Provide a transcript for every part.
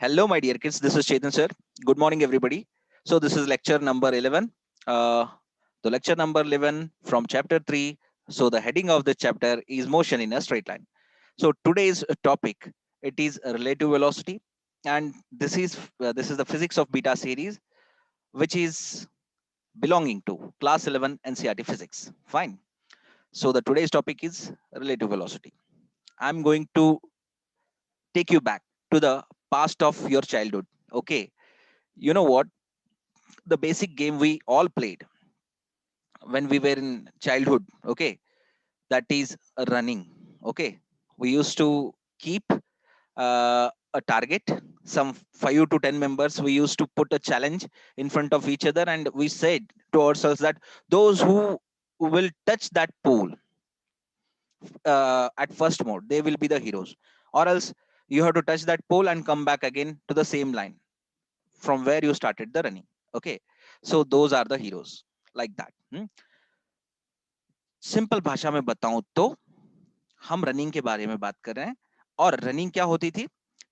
Hello, my dear kids. This is Chetan sir. Good morning, everybody. So this is lecture number 11. Uh, the lecture number 11 from chapter 3. So the heading of the chapter is motion in a straight line. So today's topic, it is relative velocity, and this is the physics of beta series, which is belonging to class 11 NCERT physics. Fine. So the today's topic is relative velocity. I'm going to take you back to the past of your childhood. Okay, you know what, the basic game we all played when we were in childhood, okay, that is running. Okay, we used to keep a target, some 5 to 10 members, we used to put a challenge in front of each other, and we said to ourselves that those who will touch that pole at first mode, they will be the heroes, or else you have to touch that pole and come back again to the same line from where you started the running. Okay, so those are the heroes, like that. Simple भाषा में बताऊं तो हम running के बारे में बात कर रहे हैं। और रनिंग क्या होती थी?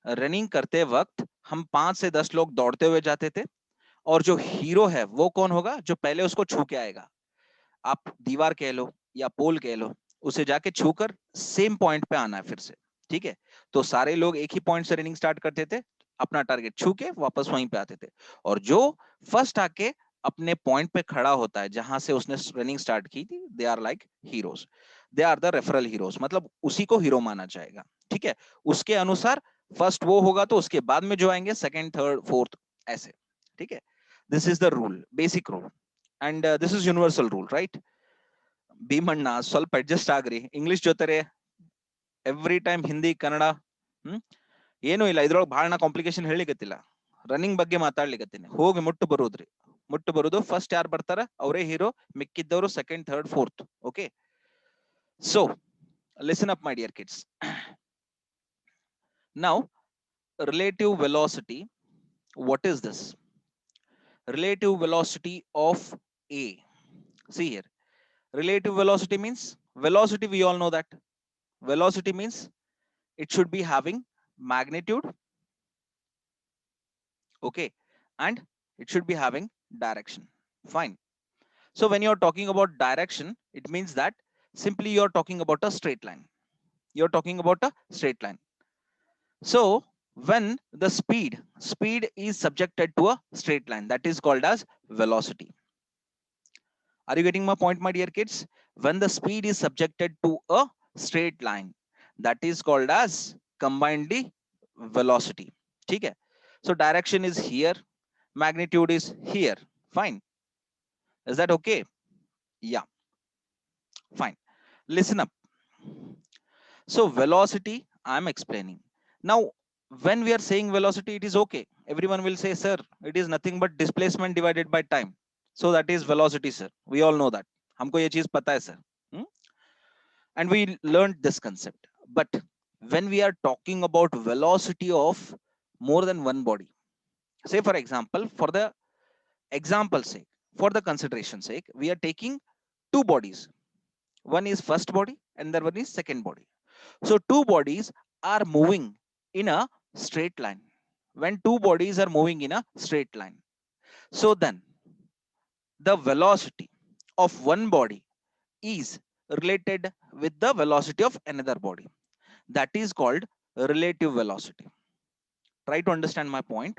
रनिंग करते वक्त हम 5 से 10 लोग दौड़ते हुए जाते थे, और जो हीरो है वो कौन होगा? जो पहले उसको छू के आएगा। आप दीवार कह लो या पोल कह लो, उसे जाके छूकर सेम पॉइंट पे आना है फिर से। ठीक है, तो सारे लोग एक ही पॉइंट से रनिंग स्टार्ट करते थे, अपना टारगेट छू के वापस वहीं पे आते थे, और जो फर्स्ट आके अपने पॉइंट पे खड़ा होता है जहां से उसने रनिंग स्टार्ट की थी, they are like heroes, they are the referral heroes, मतलब उसी को हीरो माना जाएगा। ठीक है, उसके अनुसार फर्स्ट वो होगा तो उसके बाद में जो आएंगे सेकंड, थर्ड, फोर्थ, ऐसे। ठीक है, this is the rule, basic rule, and this is universal rule, right? Bhimanna ಸ್ವಲ್ಪ ಅಡ್ಜಸ್ಟ್ ಆಗ್ರಿ, ಇಂಗ್ಲಿಷ್ ಜೊತೆರೆ ಎವ್ರಿ ಟೈಮ್ ಹಿಂದಿ ಕನ್ನಡ ಏನೂ ಇಲ್ಲ ಇದ್ರೊಳಗೆ ಬಹಳ ನಾ ಕಾಂಪ್ಲಿಕೇಶನ್ ಹೇಳಿಕತ್ತಿಲ್ಲ, ರನ್ನಿಂಗ್ ಬಗ್ಗೆ ಮಾತಾಡ್ಲಿಕತ್ತೀನಿ. ಹೋಗಿ ಮುಟ್ಟು ಬರುದ್ರಿ, ಮುಟ್ಟು ಬರುದು, ಫಸ್ಟ್ ಯಾರು ಬರ್ತಾರ ಅವರೇ ಹೀರೋ, ಮಿಕ್ಕಿದ್ದವರು second, third, fourth. Okay, so listen up my dear kids. Now relative velocity, what is this? Relative velocity of A. See here, relative velocity means velocity, we all know that velocity means it should be having magnitude, okay, and it should be having direction. Fine. So when you're talking about direction, it means that simply you're talking about a straight line, you're talking about a straight line. So when the speed is subjected to a straight line, that is called as velocity. Are you getting my point, my dear kids? When the speed is subjected to a straight line, that is called as combinedly velocity. Okay, so direction is here, magnitude is here. Fine, is that okay? Yeah, fine. Listen up. So velocity I'm explaining now. When we are saying velocity, it is okay, everyone will say, sir, it is nothing but displacement divided by time, so that is velocity, sir. We all know that, हमको ये चीज पता है sir. And we learned this concept. But when we are talking about velocity of more than one body, say for example, for the example sake, for the consideration sake, we are taking two bodies. One is first body and the one is second body. So two bodies are moving in a straight line. When two bodies are moving in a straight line, so then the velocity of one body is related with the velocity of another body. That is called relative velocity. Try to understand my point.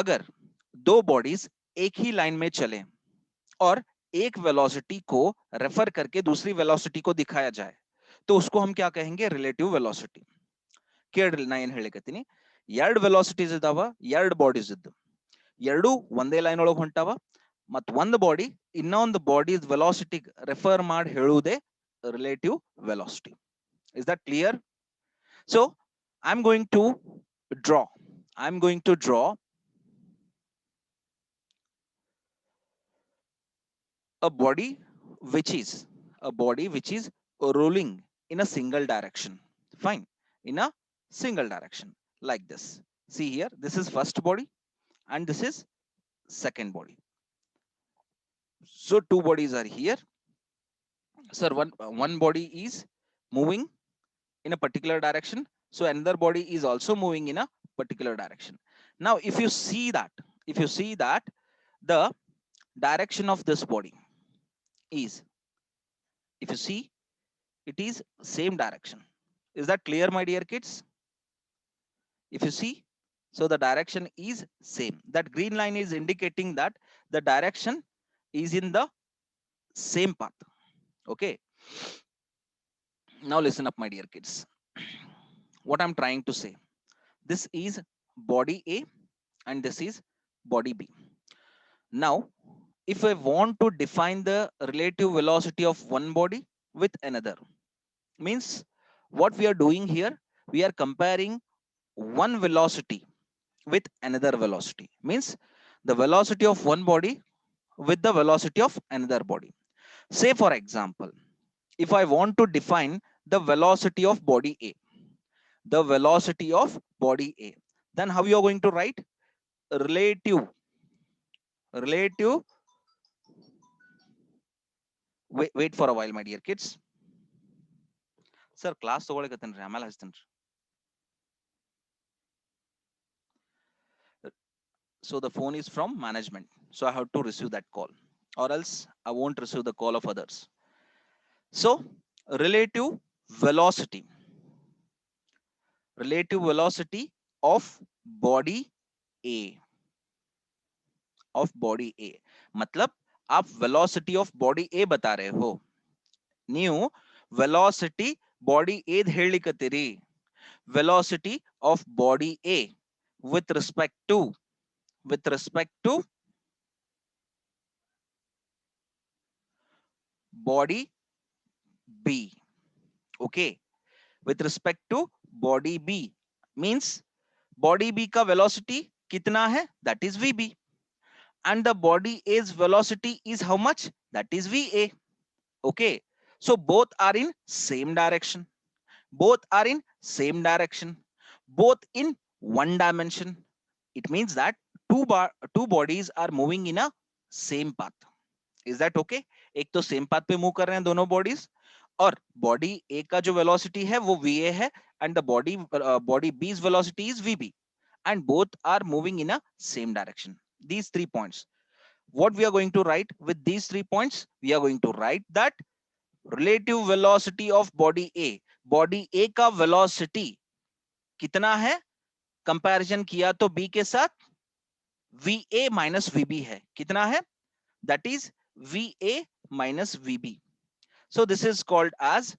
अगर दो bodies एक ही line में चले और एक velocity को refer करके दूसरी वेलोसिटी को दिखाया जाए, तो उसको हम क्या कहेंगे? Relative velocity. ಕೇಳ್ರಿ ನಾ ಏನ್ ಹೇಳಿಕತ್ತೀನಿ. ಎರಡು ವೆಲಾಸಿಟೀಸ್ ಇದಾವ, ಎರಡು ಬಾಡೀಸ್ ಇದ್ದು, ಎರಡು ಒಂದೇ ಲೈನ್ ಒಳಗೆ ಹೊಂಟಾವ, ಮತ್ ಒಂದು ಬಾಡಿ ಇನ್ನೊಂದು ಬಾಡಿ ವೆಲಾಸಿಟಿ ರೆಫರ್ ಮಾಡಿ ಹೇಳುವುದೇ relative velocity. Is that clear? So I am going to draw a body which is rolling in a single direction. Fine, in a single direction, like this. See here, this is first body and this is second body. So two bodies are here. Sir, one body is moving in a particular direction, so another body is also moving in a particular direction. Now if you see that the direction of this body is, if you see, it is same direction. Is that clear, my dear kids? If you see, so the direction is same. That green line is indicating that the direction is in the same path. Okay, now listen up, my dear kids. What I'm trying to say, this is body A and this is body B. Now if I want to define the relative velocity of one body with another, means what we are doing here, we are comparing one velocity with another velocity, means the velocity of one body with the velocity of another body. Say for example, if I want to define the velocity of body A, the velocity of body A, then how you are going to write? Relative. Wait for a while, my dear kids. Sir, class ತಗೊಳಕತ್ತೇನ್ರಿ, ಆಮೇಲೆ ಹಚ್ತೇನ್ರಿ. So the phone is from management, so I have to receive that call, or else I won't receive the call of others. So relative velocity of body A, मतलब आप velocity of body A बता रहे हो, ನೀವು velocity body A ಹೇಳಿಕತ್ತೀರಿ. Velocity of body A with respect to body B. Okay, with respect to body B means body B का velocity कितना है? That is VB. And the body A's velocity is how much? That is VA. Okay, so both are in same direction, both in one dimension. It means that two bodies are moving in a same path. Is that okay? एक तो same path पे move कर रहे हैं दोनों bodies, और body ए का जो वेलोसिटी है वो वी ए है, and the body B's velocity is we B, and both are moving in a same direction. These 3 points, what we are going to write with these 3 points? We are going to write that relative velocity of body A का velocity कितना है? Comparison किया तो B के साथ VA minus VB है, कितना है? That is VA minus VB. So this is called as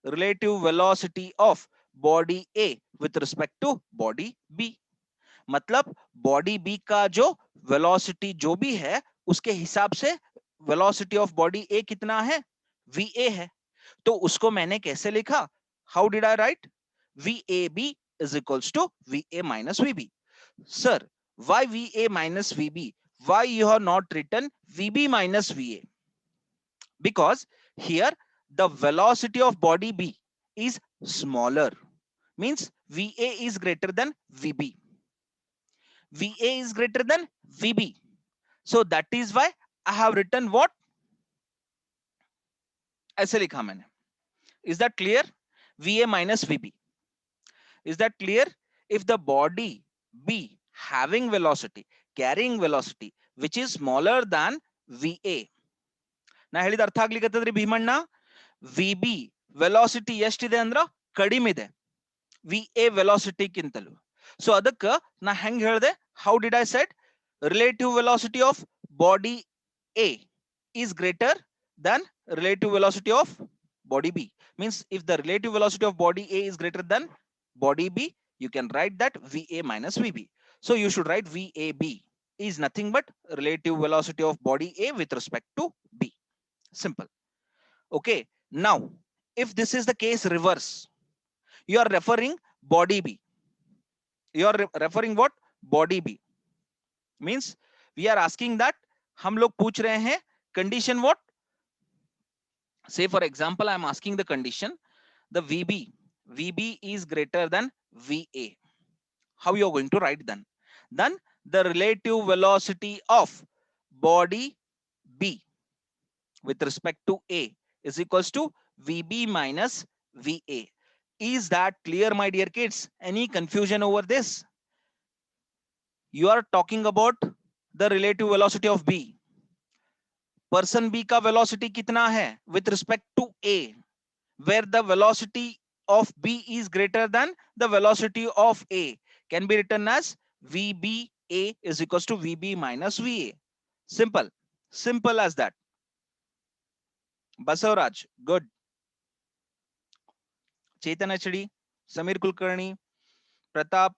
relative velocity of body A with respect to body B. मतलब बॉडी बी का जो वेलोसिटी जो भी है उसके हिसाब से वेलोसिटी ऑफ बॉडी ए कितना है? VA है. तो उसको मैंने कैसे लिखा? How did I right? VAB is equals to VA minus VB. Sir, why VA minus VB? Why you have not written VB minus VA? Because here the velocity of body B is smaller, means VA is greater than VB. VA is greater than VB. So that is why I have written what? ऐसे लिखा मैंने. Is that clear? VA minus VB. Is that clear? If the body B having velocity, carrying velocity, which is smaller than VA. ನಾ ಹೇಳಿದ ಅರ್ಥ ಆಗ್ಲಿಕ್ಕತ್ತದ್ರಿ Bhimanna? VB velocity ಎಷ್ಟಿದೆ ಅಂದ್ರ ಕಡಿಮೆ ಇದೆ VA ವೆಲಾಸಿಟಿ ಕಿಂತಲೂ. ಸೊ ಅದಕ್ಕೆ ನಾ ಹೆಂಗ್ ಹೇಳ್ದೆ? How did I said? relative velocity of body A is greater than relative velocity of body B. Means if the relative velocity of body A is greater than body B, you can write that VA minus VB. So you should write VAB is nothing but relative velocity of body A with respect to B. Simple. Okay, now if this is the case reverse, you are referring body B. You are referring what? Body B. Means we are asking that, हम लोग पूछ रहे हैं condition what? Say for example, I am asking the condition, the VB is greater than VA. How you are going to write then? Then the relative velocity of body B with respect to A is equals to VB minus VA. Is that clear, my dear kids? Any confusion over this? You are talking about the relative velocity of B. Person B का velocity कितना है with respect to A, where the velocity of B is greater than the velocity of A, can be written as VBA is equals to VB minus VA. Simple. Simple as that. Basavaraj, good. Chetan HD, Samir Kulkarni, Pratap,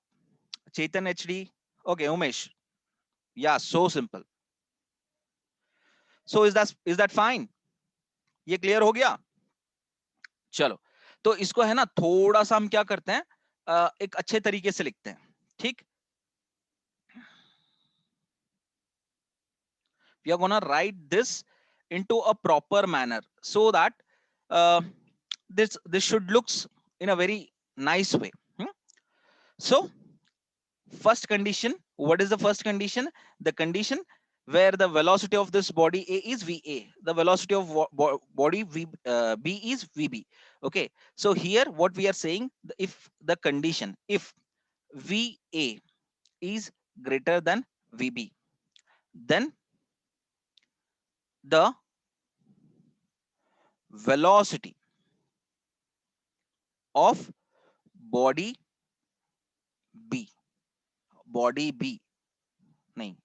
Chetan HD. Okay, Umesh. Yeah, so simple. So is that fine? ये clear हो गया? चलो, तो इसको है ना थोड़ा सा हम क्या करते हैं, एक अच्छे तरीके से लिखते हैं, ठीक? We are gonna write this into a proper manner so that uh, this should looks in a very nice way. So first condition, what is the first condition? The condition where the velocity of this body A is VA, the velocity of body B is VB. Okay, so here what we are saying, if the condition, if VA is greater than VB, then the velocity of body B, nahin,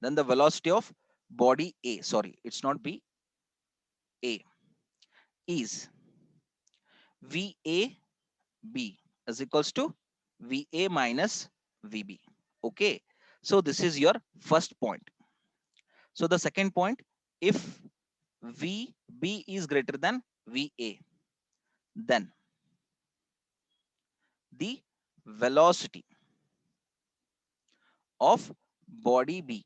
then the velocity of body A, sorry, it's not B, A, is VAB is equals to VA minus VB. Okay, so this is your first point. So the second point, if VB is greater than VA, then the velocity of body B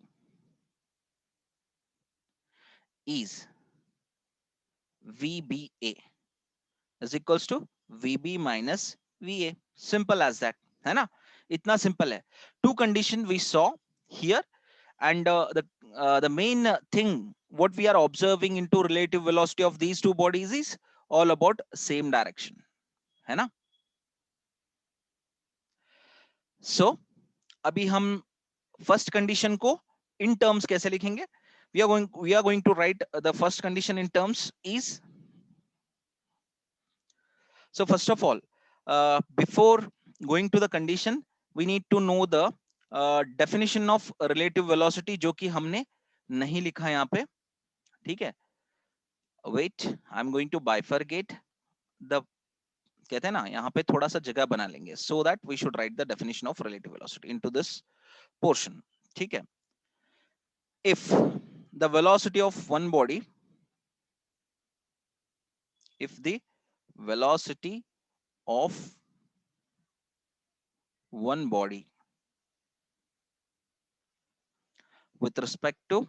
is VBA is equals to VB minus VA. Simple as that, है ना? इतना simple है. Two condition we saw here, and the main thing what we are observing into relative velocity of these two bodies is all about same direction, है ना? So अभी हम first condition को in terms कैसे लिखेंगे? We are going to write the first condition in terms is, so first of all, before going to the condition, we need to know the definition of relative velocity, जो कि हमने नहीं लिखा यहाँ पे, ठीक है? Wait, I'm going to bifurcate the, कहते हैं ना यहाँ पे थोड़ा सा जगह बना लेंगे, so that we should write the definition of relative velocity into this portion, ठीक है? If the velocity of one body, if the velocity of one body with respect to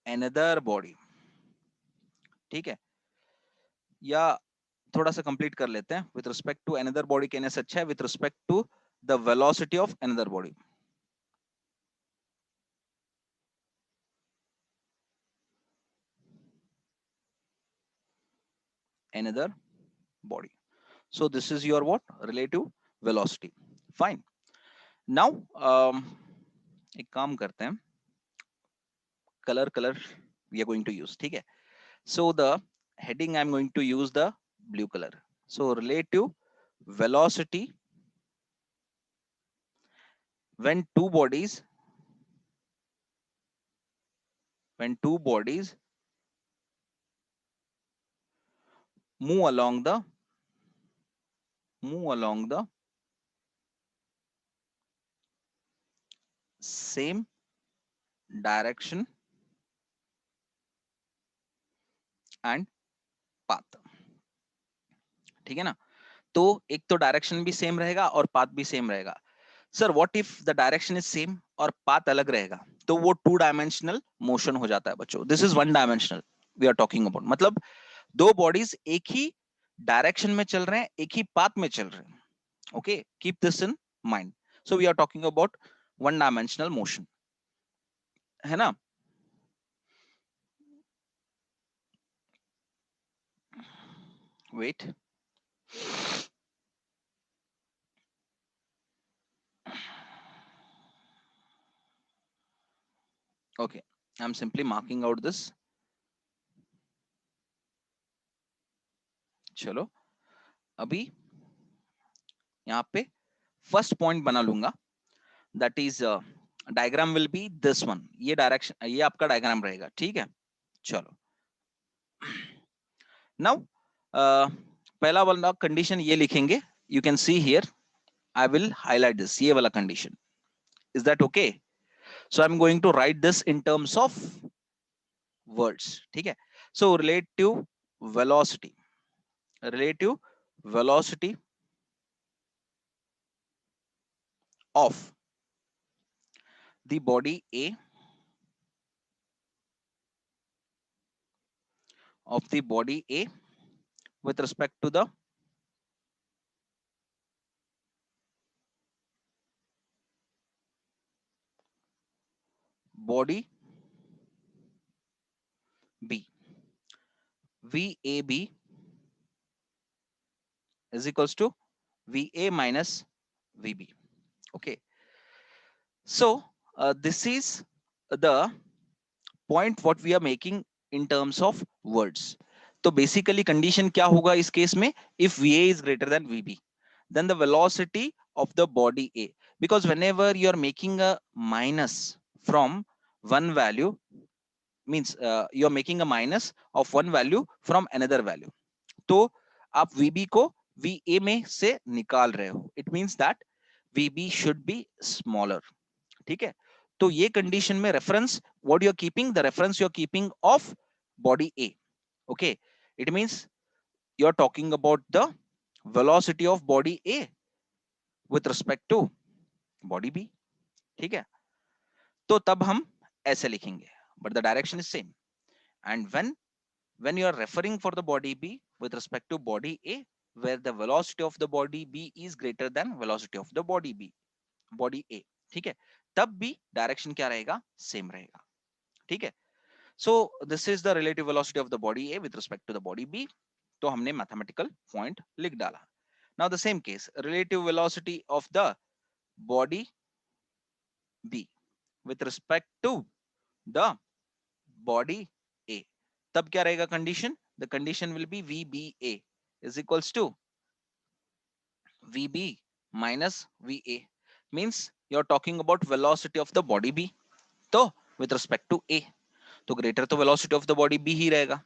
another body, ठीक है? या थोड़ा सा कंप्लीट कर लेते हैं, with respect to another body कहने से अच्छा है with respect to the velocity of another body. Another body. So this is your what? Relative velocity. Fine. Now एक काम करते हैं, color we are going to use, ठीक है? So the heading I'm going to use the blue color. So relative velocity when two bodies move along the same direction and path, ठीक है ना? तो एक तो डायरेक्शन भी सेम रहेगा और पाथ भी सेम रहेगा. Sir what if the direction is same और पाथ अलग रहेगा? तो वो 2 डायमेंशनल मोशन हो जाता है बच्चों. This is 1 dimensional we are talking about. मतलब दो बॉडीज एक ही डायरेक्शन में चल रहे हैं, एक ही पाथ में चल रहे हैं. Okay, keep this in mind. So we are talking about one dimensional motion, है ना. Wait. Okay, I'm simply marking out this. चलो अभी यहाँ पे फर्स्ट पॉइंट बना लूंगा, that is diagram will be this one. ये डायरेक्शन, ये आपका डायग्राम रहेगा. ठीक है, चलो. नाउ पहला वाला कंडीशन ये लिखेंगे. You can see here, I will highlight this, ये वाला condition. Is that okay? So I am going to write this in terms of words. ठीक है. So relative velocity, relative velocity of the body A, of the body A with respect to the body B. VAB is equals to VA minus VB. Okay. So this is the point what we are making in terms of words. तो basically condition क्या होगा इस case में? If VA is greater than VB, then the velocity of the body A, because whenever you are making a minus from one value, means you are making a minus of one value from another value, तो आप VB को VA में से निकाल रहे हो. It means that VB should be smaller. ठीक है. तो ये कंडीशन में reference what you are keeping, the reference you are keeping of body A. Okay, it means you are talking about the velocity of body A with respect to body B. ठीक है. तो तब हम ऐसे लिखेंगे, but the direction is same. And when you are referring for the body B with respect to body A, where the velocity of the body B is greater than velocity of the body A. ठीक है. तब भी direction क्या रहेगा? Same रहेगा. ठीक है. So this is the relative velocity of the body A with respect to the body B. तो हमने mathematical point लिख डाला. Now the same case, relative velocity of the body B with respect to the body A. तब क्या रहेगा condition? The condition will be VBA is equals to VB minus VA. Means you're talking about velocity of the body B. तो with respect to A, तो greater तो velocity of the body B ही रहेगा.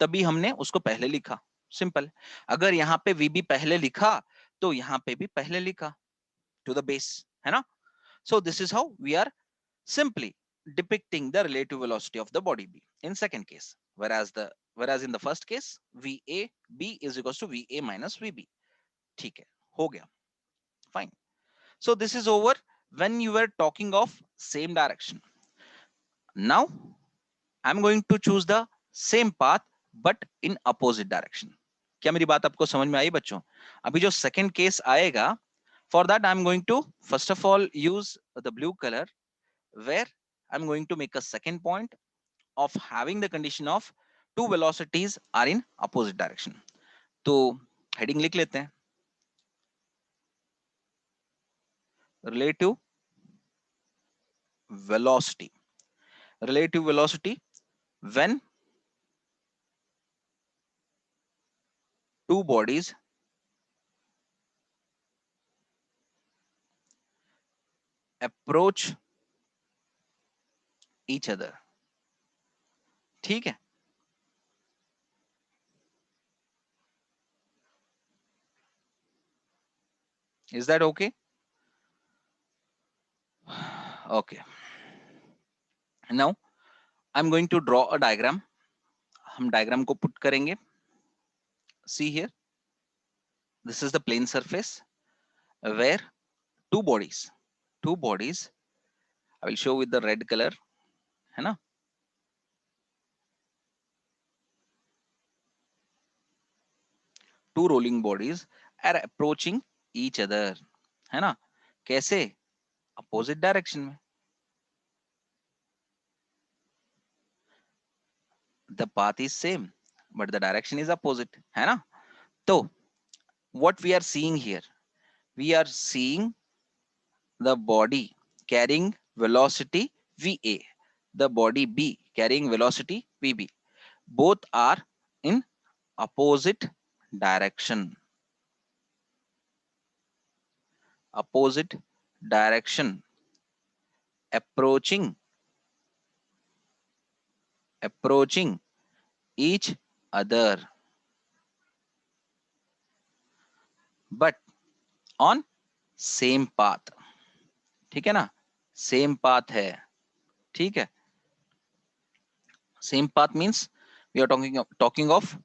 तभी हमने उसको पहले लिखा. Simple. अगर यहाँ पे VB पहले लिखा तो यहाँ पे भी पहले लिखा, to the base, है ना. So this is how we are simply depicting the relative velocity of the body B in second case, whereas in the first case VA B is equals to VA minus VB. ठीक है, हो गया. Fine. So this is over when you were talking of same direction. Now I'm going to choose the same path but in opposite direction. क्या मेरी बात आपको समझ में आई बच्चों? अभी जो second case आएगा, for that I'm going to first of all use the blue color, where I'm going to make a second point of having the condition of two velocities are in opposite direction. तो heading लिख लेते हैं, relative velocity. Relative velocity when two bodies approach each other. ठीक है. Is that okay? Okay. Now I'm going to draw a diagram. हम diagram को put करेंगे. See here, this is the plane surface where two bodies, I will show with the red color, है ना. two rolling bodies are approaching each other, है ना? कैसे? Opposite direction में. The path is same, but the direction is opposite, है ना? तो what we are seeing here, we are seeing the body carrying velocity va, the body b carrying velocity vb. Both are in opposite direction. Opposite direction, approaching each other, but on same path. ठीक है ना? Same path है. ठीक है? Same path means we are talking of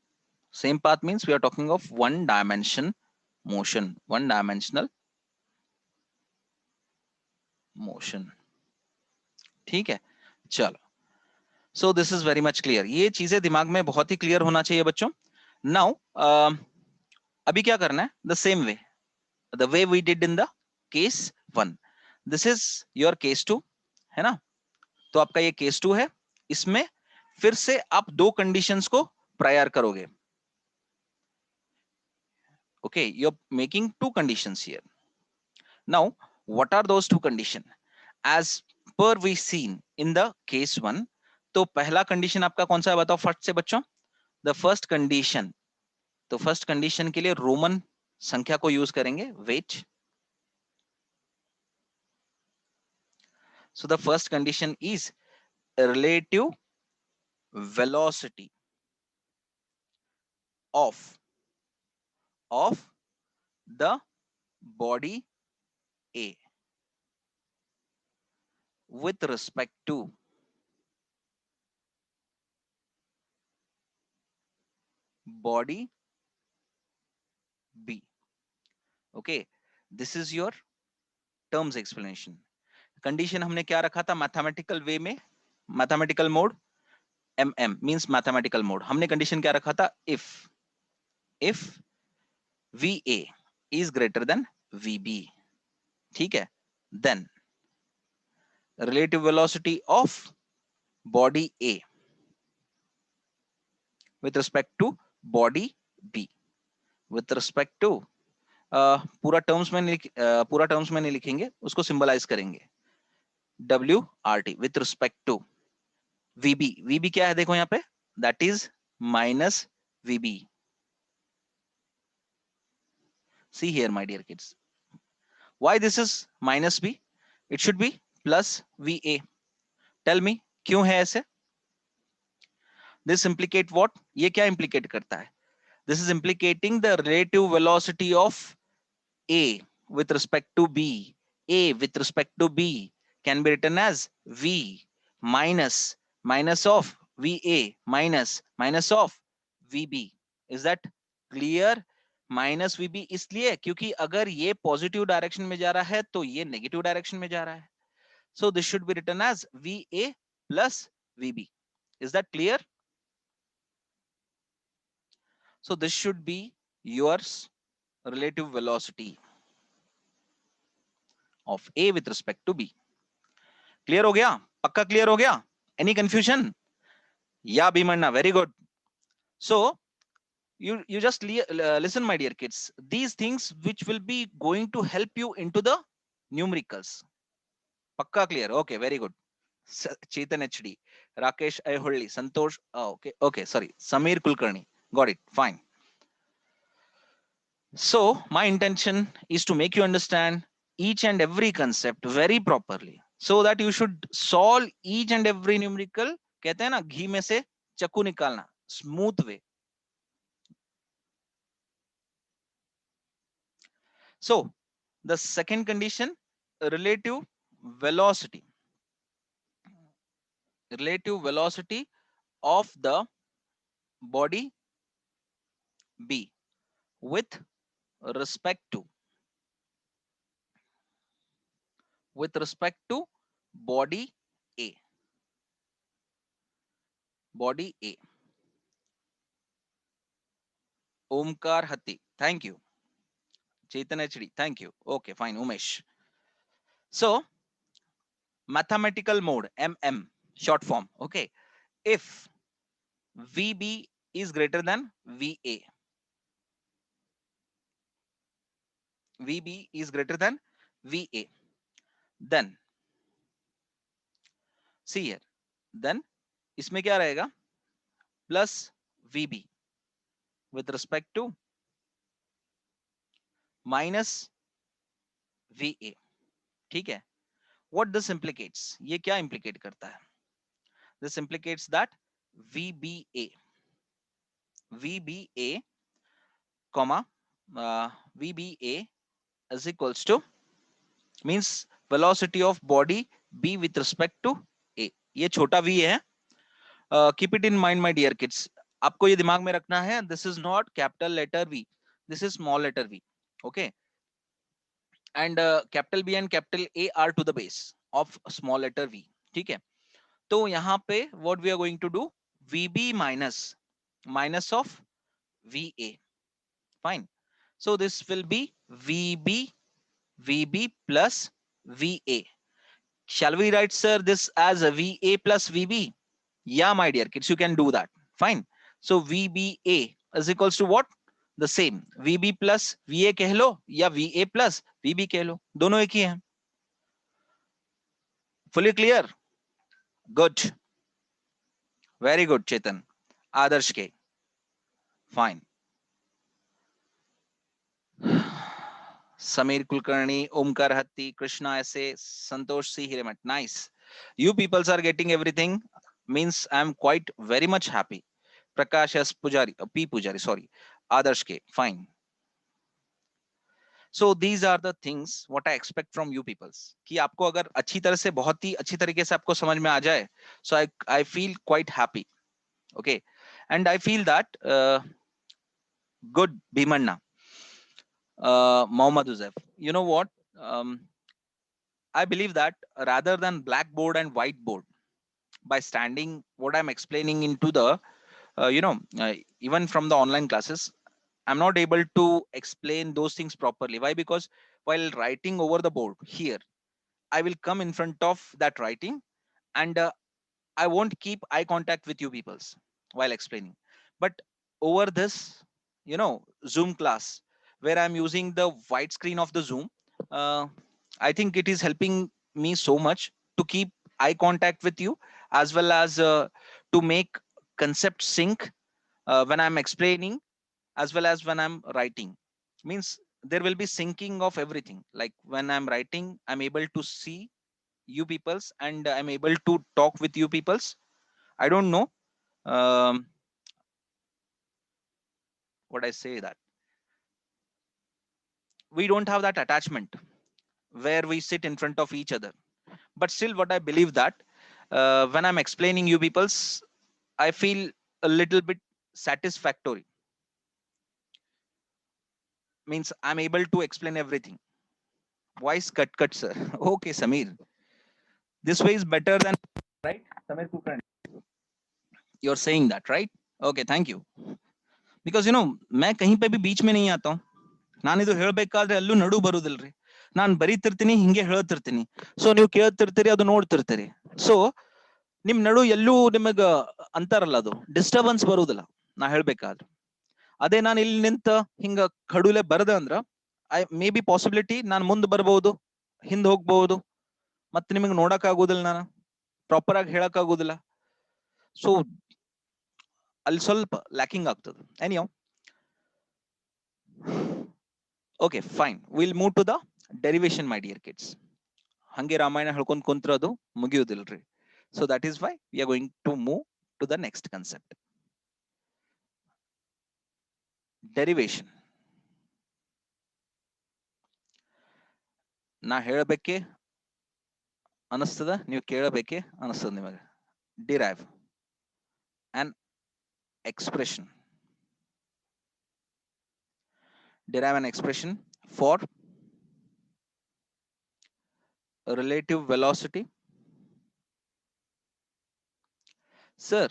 same path means we are talking of one dimension motion, one dimensional motion. ठीक है? चलो. So this is very much clear. ये चीजें दिमाग में बहुत ही क्लियर होना चाहिए बच्चों. Now अभी क्या करना है? The same way, the way we did in the case 1. This is your case 2, है ना? तो आपका ये case 2 है. इसमें फिर से आप दो कंडीशंस को प्रायर करोगे. Okay, you're making two conditions here. Now, what are those two conditions? As per we seen in the case 1, तो पहला कंडीशन आपका कौन सा है बताओ फट से बच्चों. द फर्स्ट कंडीशन, तो फर्स्ट कंडीशन के लिए रोमन संख्या को यूज करेंगे, wait. So the first condition is relative velocity of the body A with respect to body B. Okay, this is your terms explanation. Condition हमने क्या रखा था मैथमेटिकल वे में, mathematical mode, M means mathematical mode. हमने condition क्या रखा था? If VA is greater than VB. ठीक है? Then relative velocity of body A with respect to body B with respect to पूरा टर्म्स में नहीं लिखेंगे, उसको सिंबलाइज करेंगे. WRT with respect to VB. VB क्या है देखो यहाँ पे, that is minus VB. See here my dear kids, why this is minus B? It should be plus VA. Tell me क्यों है ऐसे? This implicate what? ये क्या implicate करता है? This is implicating the relative velocity of A with respect to B. A with respect to B can be written as V minus of VA minus of VB. Is that clear? Minus VB इसलिए क्योंकि अगर ये positive direction में जा रहा है तो ये नेगेटिव डायरेक्शन में जा रहा है. So this should be written as VA plus VB. Is that clear? So this should be your relative velocity of A with respect to B. Clear हो गया? पक्का क्लियर हो गया? Any confusion? या Bhimanna, very good. So you just listen my dear kids, these things which will be going to help you into the numericals. पक्का clear? Okay, very good. Chetan HD, Rakesh Ayaholli, Santosh, okay, sorry, Sameer Kulkarni, got it, fine. So my intention is to make you understand each and every concept very properly so that you should solve each and every numerical. कहते हैं ना घी में से चक्कू निकालना, smooth way. So the second condition, relative velocity of the body B with respect to body A. Body A. Omkar Hatti. Thank you. Chetan HD. Thank you. Okay, fine. Umesh. So, mathematical mode, MM, short form. Okay. If VB is greater than VA, VB is greater than VA, then see here, then इसमें क्या रहेगा? Plus VB with respect to minus VA. ठीक है? What this implicates? ये क्या implicate करता है? This implicates that VBA, VBA, comma, VBA is equals to means velocity of body B with respect to A. ये छोटा V है. Keep it in mind, my dear kids. आपको ये दिमाग में रखना है. This is not capital letter V. This is small letter V. Okay. And capital B and capital A are to the base of small letter V. ठीक है. तो यहाँ पे what we are going to do? VB minus of VA. Fine. So this will be VB plus VA. Shall we write, sir, this as a VA plus VB? Yeah, my dear kids, you can do that. Fine. So VBA is equals to what? The same. VB plus VA कह लो या VA plus VB कह लो. दोनों एक ही हैं. Fully clear? Good. Very good, Chetan. Adarsh K. Fine. Samir Kulkarni, Omkar Hatti, Krishna S.A., Santosh C. Hiremat. Nice. You peoples are getting everything. Means I'm quite very much happy. Prakash S. Pujari, P. Pujari, sorry. Adarsh K. Fine. So these are the things what I expect from you peoples. कि आपको अगर अच्छी तरह से बहुत ही अच्छी तरीके से आपको समझ में आ जाए, so I feel quite happy. Okay, and I feel that good Bhimanna, Mohammad Uzef. You know what? I believe that rather than blackboard and whiteboard, by standing what I'm explaining into the, even from the online classes, I'm not able to explain those things properly. Why? Because while writing over the board here, I will come in front of that writing and I won't keep eye contact with you peoples while explaining. But over this, Zoom class where I'm using the white screen of the Zoom, uh, I think it is helping me so much to keep eye contact with you as well as to make concept sync when I'm explaining as well as when I'm writing. Means there will be syncing of everything. Like when I'm writing, I'm able to see you peoples and I'm able to talk with you peoples. I don't know what I say that we don't have that attachment where we sit in front of each other. But still, what I believe that when I'm explaining you peoples, I feel a little bit satisfactory. Means I'm able to explain everything. Voice cut, sir. Okay, Samir. This way is better than right, Samir Kulkarni. You're saying that, right? Okay, thank you. Because मैं कहीं पे भी बीच में नहीं आता हूँ. ನಾನಿದು ಹೇಳ್ಬೇಕಾದ್ರೆ ಎಲ್ಲೂ ನಡು ಬರುದಿಲ್ರಿ. ನಾನು ಬರೀತಿರ್ತೀನಿ, ಹಿಂಗೆ ಹೇಳ್ತಿರ್ತೀನಿ. ಸೊ ನೀವು ಕೇಳ್ತಿರ್ತೀರಿ, ಅದು ನೋಡ್ತಿರ್ತೀರಿ. ಸೊ ನಿಮ್ ನಡು ಎಲ್ಲೂ ನಿಮಗ ಅಂತಾರಲ್ಲ, ಅದು ಡಿಸ್ಟರ್ಬೆನ್ಸ್ ಬರುದಿಲ್ಲ ನಾ ಹೇಳ್ಬೇಕಾದ್ರೆ. ಅದೇ ನಾನು ಇಲ್ಲಿ ನಿಂತ ಹಿಂಗ ಕಡುಲೆ ಬರದೆ ಅಂದ್ರ ಮೇ ಬಿ ಪಾಸಿಬಿಲಿಟಿ ನಾನು ಮುಂದೆ ಬರಬಹುದು, ಹಿಂದ್ ಹೋಗ್ಬಹುದು, ಮತ್ತೆ ನಿಮಗೆ ನೋಡಕ್ ಆಗುದಿಲ್ಲ, ನಾನು ಪ್ರಾಪರ್ ಆಗಿ ಹೇಳಕ್ ಆಗುದಿಲ್ಲ. ಸೊ ಅಲ್ಲಿ ಸ್ವಲ್ಪ ಲ್ಯಾಕಿಂಗ್ ಆಗ್ತದೆ. ಎನಿಯೋ, okay, fine. We'll move to the derivation, my dear kids. Hange Ramayana ಹೇಳ್ಕೊಂಡ್ ಕುಂತ್ರ ಅದು ಮುಗಿಯುವುದಿಲ್ರಿ. So that is why we are going to move to the next concept. Derivation. ನಾ ಹೇಳಬೇಕೆ ಅನಿಸ್ತದ, ನೀವು ಕೇಳಬೇಕೆ ಅನಿಸ್ತದ ನಿಮಗೆ. Derive an expression. Derive an expression for relative velocity. Sir,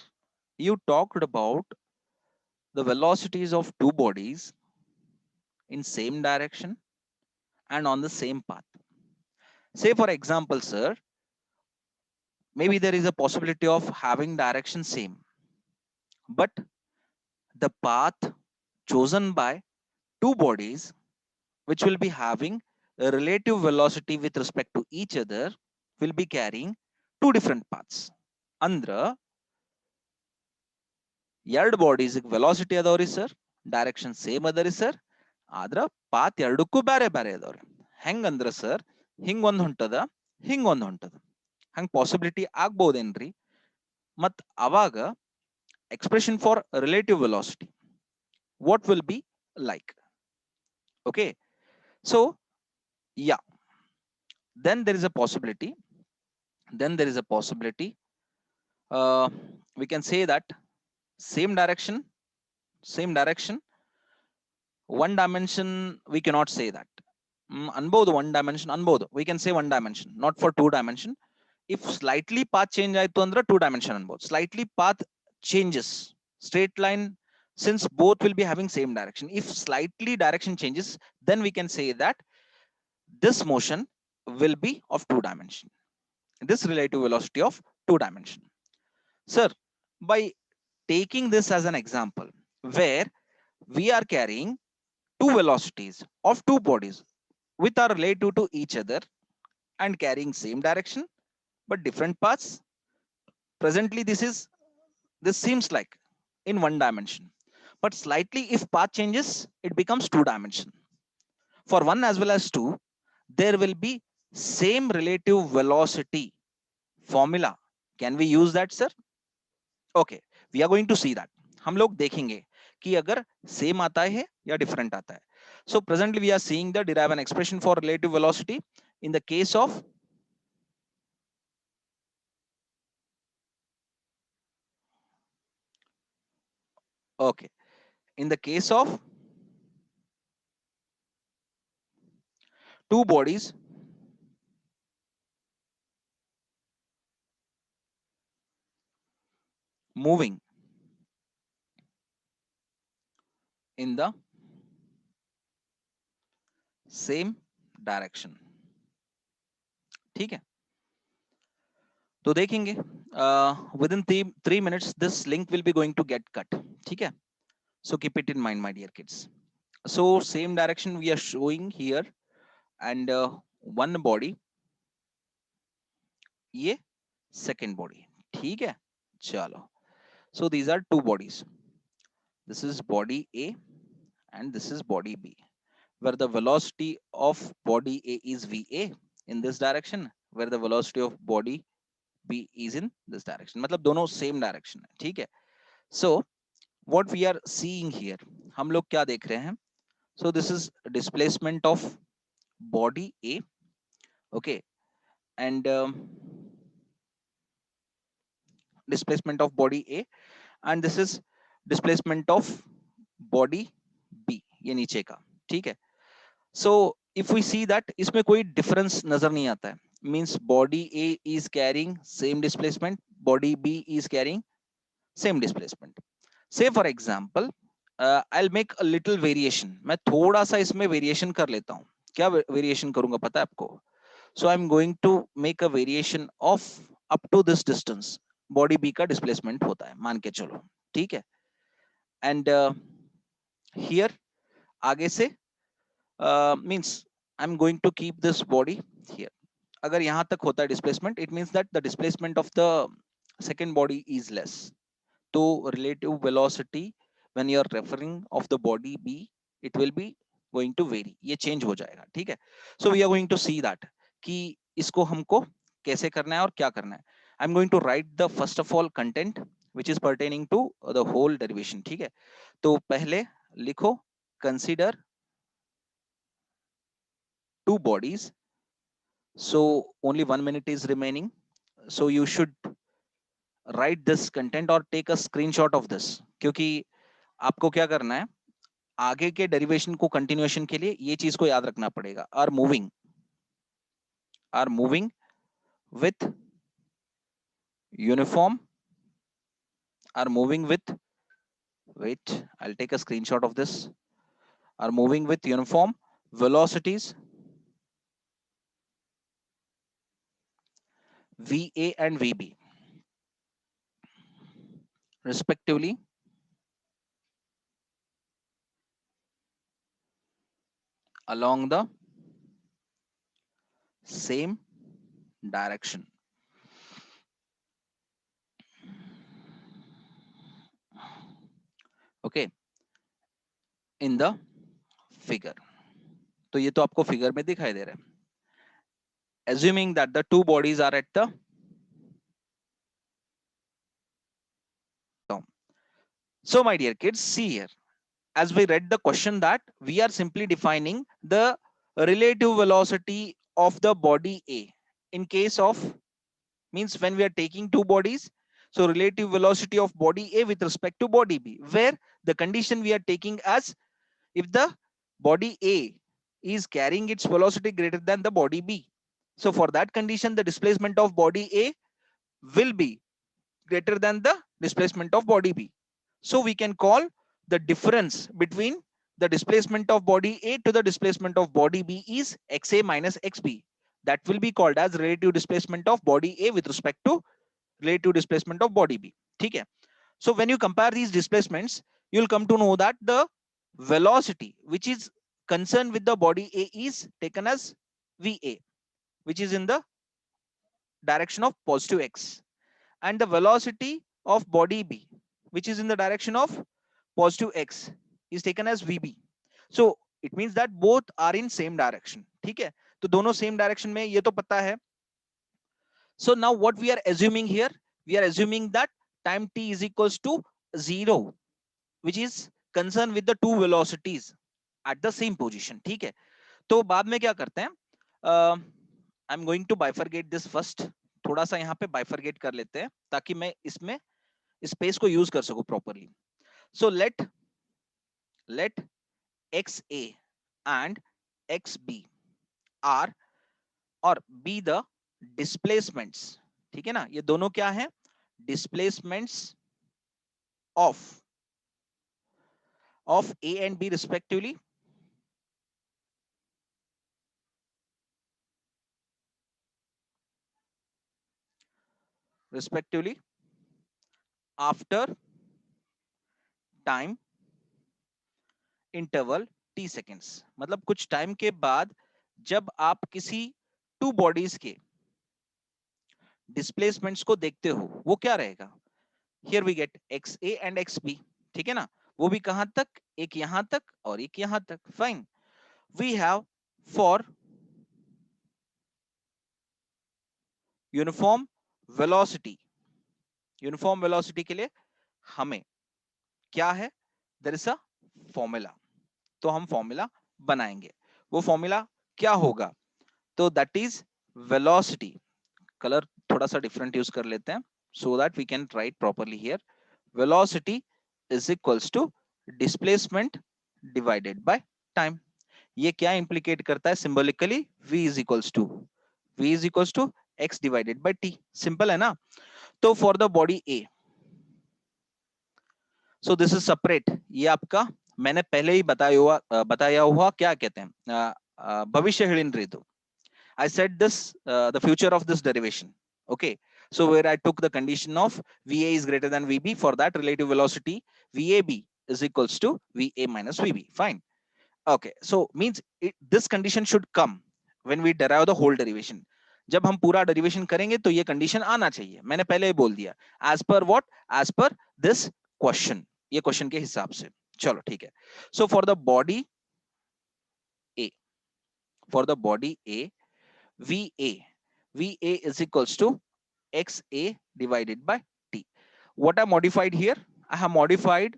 you talked about the velocities of two bodies in same direction and on the same path. Say for example, sir, maybe there is a possibility of having direction same, but the path chosen by two bodies which will be having a relative velocity with respect to each other will be carrying two different paths. ಅಂದ್ರ ಎರಡು bodies velocity ಅದಾವ್ರಿ sir, direction same ಅದರಿ sir, ಆದ್ರ path ಎರಡಕ್ಕೂ ಬೇರೆ ಬೇರೆ ಅದಾವ್ರಿ. ಹೆಂಗಂದ್ರ ಸರ್, ಹಿಂಗ್ ಒಂದ್ ಹೊಂಟದ, ಹಿಂಗ್ ಒಂದ್ ಹೊಂಟದ, ಹಂಗ್ ಪಾಸಿಬಿಲಿಟಿ ಆಗ್ಬೋದೇನ್ರಿ? ಮತ್ ಅವಾಗ expression for relative velocity what will be like? Okay, so yeah, then there is a possibility, then there is a possibility we can say that same direction, same direction, one dimension we cannot say that. ಅನ್ಬೋದು one dimension ಅನ್ಬೋದು, we can say one dimension, not for two dimension. If slightly path change ಆಯ್ತು ಅಂದ್ರೆ two dimension ಅನ್ಬೋದು. Slightly path changes, straight line, since both will be having same direction, if slightly direction changes, then we can say that this motion will be of two dimension, this relative velocity of two dimension. Sir, by taking this as an example where we are carrying two velocities of two bodies which are relative to each other and carrying same direction but different paths, presently this seems like in one dimension, but slightly if path changes it becomes two dimension. For one as well as two, there will be same relative velocity formula. Can we use that, sir? Okay, we are going to see that. हम लोग देखेंगे कि अगर same आता है या different आता है. So presently we are seeing the derive an expression for relative velocity in the case of okay, in the case of two bodies moving in the same direction. ठीक है, तो देखेंगे within 3 minutes this link will be going to get cut. ठीक है, so keep it in mind my dear kids. So same direction we are showing here and one body, ये second body. ठीक है, चलो. So these are two bodies, this is body A and this is body B, where the velocity of body A is VA in this direction, where the velocity of body B is in this direction. मतलब दोनों same direction है. ठीक है, so what we are seeing here, हम लोग क्या देख रहे हैं? So this is displacement of body A, okay, and displacement of body A, and this is displacement of body B, ये नीचे का. ठीक है, so if we see that इसमें कोई difference नजर नहीं आता है, means body A is carrying same displacement, body B is carrying same displacement. Say for example I'll make a little variation, मैं थोड़ा सा इसमें variation कर लेता हूँ. क्या variation करूंगा पता है आपको? So I'm going to make a variation of up to this distance, body B का displacement होता है, मान के चलो. ठीक है, and here आगे से means I'm going to keep this body here. अगर यहाँ तक होता है displacement, it means that the displacement of the second body is less. तो relative velocity when you are referring of the body B, it will be going to vary, ये change हो जाएगा. ठीक है, so we are going to see that कि इसको हमको कैसे करना है और क्या करना है. I'm going to write the first of all content which is pertaining to the whole derivation. ठीक है, तो पहले लिखो consider two bodies. So only 1 minute is remaining, so you should write this content or take a screenshot of this, क्योंकि आपको क्या करना है आगे के डेरिवेशन को कंटिन्यूएशन के लिए ये चीज को याद रखना पड़ेगा. Are moving with uniform, are moving with wait, I'll take a screenshot of this, are moving with uniform velocities VA and VB respectively along the same direction. Okay, in the figure. तो ये तो आपको figure में दिखाई दे रहा है. Assuming that the two bodies are at the top. So my dear kids, see here, as we read the question, that we are simply defining the relative velocity of the body A in case of, means when we are taking two bodies, so relative velocity of body A with respect to body B, where the condition we are taking as if the body A is carrying its velocity greater than the body B. So for that condition, the displacement of body A will be greater than the displacement of body B. So we can call the difference between the displacement of body A to the displacement of body B is XA minus XB. That will be called as relative displacement of body A with respect to relative displacement of body B. Okay. So when you compare these displacements, you'll come to know that the velocity which is concerned with the body A is taken as VA, which is in the direction of positive X, and the velocity of body B, which is in the direction of positive X, is taken as VB. So it means that both are in same direction. ठीक है, तो दोनों same direction में, ये तो पता है. So now what we are assuming here, we are assuming that time t is equals to 0, which is concerned with the two velocities at the same position. ठीक है, तो बाद में क्या करते हैं, I am going to bifurcate this first. थोड़ा सा यहाँ पे बाइफरगेट कर लेते हैं ताकि मैं इसमें स्पेस को यूज कर सकूं properly. So let XA and XB are or be the displacements. ठीक है ना, ये दोनों क्या है, displacements of A and B respectively after time interval t seconds. मतलब कुछ टाइम के बाद जब आप किसी टू बॉडीज के डिस्प्लेसमेंट्स को देखते हो, वो क्या रहेगा. Here we get XA and XB. ठीक है ना, वो भी कहां तक, एक यहां तक और एक यहां तक. Fine, we have for uniform velocity के लिए हमें क्या है, देयर इज अ फॉर्मूला. तो हम फॉर्मूला बनाएंगे. वो फॉर्मूला क्या होगा, तो दैट इज वेलोसिटी. कलर थोड़ा सा डिफरेंट यूज कर लेते हैं so that we can write properly here. Velocity is equals to displacement divided by time. ये क्या इंप्लीकेट करता है symbolically, v is equals to x divided by t. Simple है ना. तो for the body A, so this is separate. ये आपका मैंने पहले ही बताया हुआ क्या कहते हैं, भविष्य hidden. I said this, the future of this derivation. Okay. So where I took the condition of VA is greater than VB, for that relative velocity VAB is equals to VA minus VB. Fine. Okay. So means this condition should come when we derive the whole derivation. जब हम पूरा derivation करेंगे तो ये condition आना चाहिए. मैंने पहले ही बोल दिया, as per what, as per this question, ये क्वेश्चन के हिसाब से. चलो ठीक है. So for the body A, VA is equals to XA divided by T. What I modified here, I have modified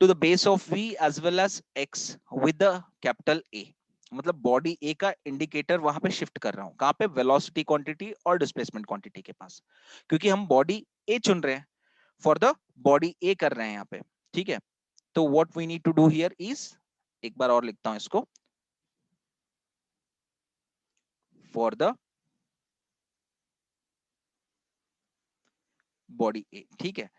to the base of V as well as X with the capital A. मतलब body A का indicator वहां पे shift कर रहा हूं. कहां पे, velocity quantity और डिस्प्लेसमेंट क्वांटिटी के पास, क्योंकि हम बॉडी A चुन रहे हैं, फॉर द बॉडी A कर रहे हैं यहाँ पे. ठीक है, तो what we need to do here is, एक बार और लिखता हूं इसको, फॉर द बॉडी A. ठीक है,